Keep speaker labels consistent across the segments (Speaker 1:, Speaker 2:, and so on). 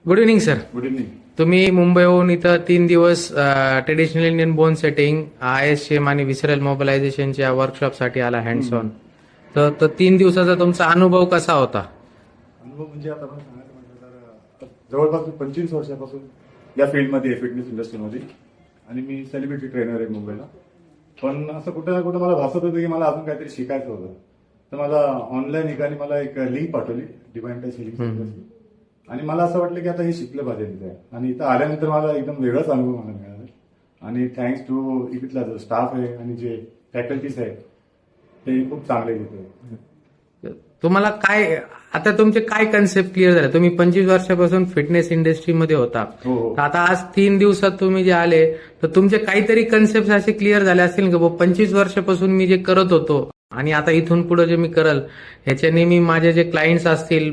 Speaker 1: Good evening sir.
Speaker 2: Good evening.
Speaker 1: तुम्ही मुंबईहून इथं 3 दिवस traditional Indian bone setting, ISM आणि विसरल मोबिलायझेशनच्या वर्कशॉपसाठी आला हँड्स ऑन. तर 3 दिवसाचा तुमचा अनुभव कसा होता?
Speaker 2: अनुभव म्हणजे आता आपण सांगायचं म्हटलं तर जवळपास 25 वर्षापासून या फील्डमध्ये आहे, फिटनेस इंडस्ट्रीमध्ये. आणि मी सेलिब्रिटी ट्रेनर आहे मुंबईला. पण असं कुठं ना कुठं मला भासत होतं की मला अजून काहीतरी शिकायचं होतं. तर मला ऑनलाईन एकाने मला एक लिंक पाठवली, डिवाइन टच लिंक. आणि मला असं वाटलं की आता हे शिकलं पाहिजे तिथे. आणि इथं आल्यानंतर मला एकदम वेगळाच अनुभव मला मिळाला. आणि थँक्स टू इथला जो स्टाफ आहे आणि जे फॅकल्टीज आहेत ते खूप चांगले तिथे.
Speaker 1: तुम्हाला काय आता तुमचे काय कन्सेप्ट क्लिअर झाले? तुम्ही 25 वर्षापासून फिटनेस इंडस्ट्रीमध्ये होता.
Speaker 2: हो.
Speaker 1: तर आता आज 3 दिवसात तुम्ही जे आले तर तुमचे काहीतरी कन्सेप्ट असे क्लिअर झाले असतील का? 25 वर्षापासून मी जे करत होतो आणि आता इथून पुढे जे मी करल ह्याच्याने मी माझे जे क्लायंट्स असतील,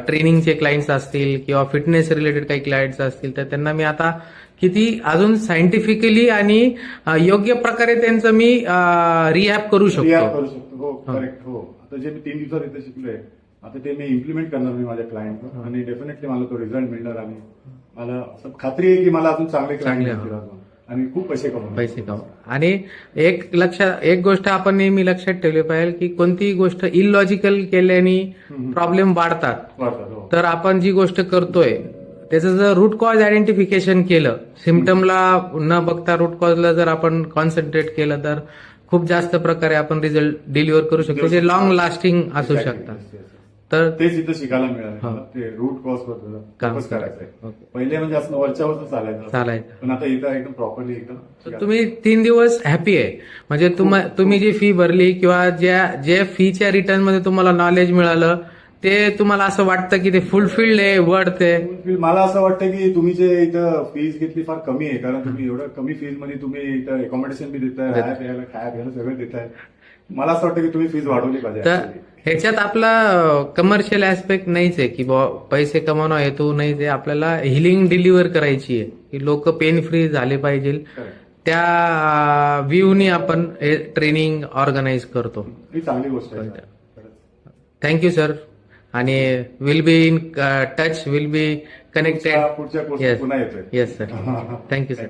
Speaker 1: ट्रेनिंगचे क्लायंट्स असतील किंवा फिटनेस रिलेटेड काही क्लायंट्स असतील, तर त्यांना मी आता किती अजून सायंटिफिकली आणि योग्य प्रकारे त्यांचं मी रिहॅब करू शकतो.
Speaker 2: हो, करेक्ट. हो, आता जे मी 3 दिवसात इथे शिकलोय आता ते मी इम्प्लिमेंट करणार मी माझ्या क्लायंटवर. आणि डेफिनेटली मला तो रिझल्ट मिळणार. आणि मला असं खात्री आहे की मला अजून चांगले आणि खूप पैसे कमवू.
Speaker 1: आणि एक गोष्ट आपण नेहमी लक्षात ठेवली पाहिजे की कोणतीही गोष्ट इलॉजिकल केल्याने प्रॉब्लेम वाढतात. तर आपण जी गोष्ट करतोय त्याचं जर रूट कॉज आयडेंटिफिकेशन केलं, सिम्पटमला न बघता रूट कॉजला जर आपण कॉन्सन्ट्रेट केलं तर खूप जास्त प्रकारे आपण रिझल्ट डिलिव्हर करू शकतो, जे लॉंग लास्टिंग असू शकतात. तर
Speaker 2: तेच इथं शिकायला मिळालं. ते रूट कॉज फोकस करायचंय. पहिले म्हणजे असं वरच्यावरच चालायचं, पण आता इथं एकदम प्रॉपरली एकदम.
Speaker 1: तुम्ही 3 दिवस हॅपी आहे म्हणजे तुम्ही जी फी भरली किंवा ज्या फीच्या रिटर्न मध्ये तुम्हाला नॉलेज मिळालं ते तुम्हाला असं वाटतं की ते फुलफिल्ड आहे, वर्थ आहे?
Speaker 2: मला असं वाटतं की तुम्ही जे इथं फीज घेतली फार कमी आहे. कारण तुम्ही एवढं कमी फीज मध्ये तुम्ही इथं अकोमोडेशन बी देताय, राहायला खायला सगळं देताय. मला असं वाटतं की तुम्ही फीज वाढवली पाहिजे.
Speaker 1: तर ह्याच्यात आपला कमर्शियल ऍस्पेक्ट नाहीच आहे की पैसे कमावणं हेतू नाहीच आहे. आपल्याला हिलिंग डिलिव्हर करायची आहे की लोक पेन फ्री झाले पाहिजे. त्या व्ह्यूनी आपण ट्रेनिंग ऑर्गनाईज करतो.
Speaker 2: ही चांगली गोष्ट आहे.
Speaker 1: Thank you sir. आणि will be in touch, will be connected.
Speaker 2: पुढच्या कोर्स पुन्हा येतोय.
Speaker 1: Yes sir. Thank you sir.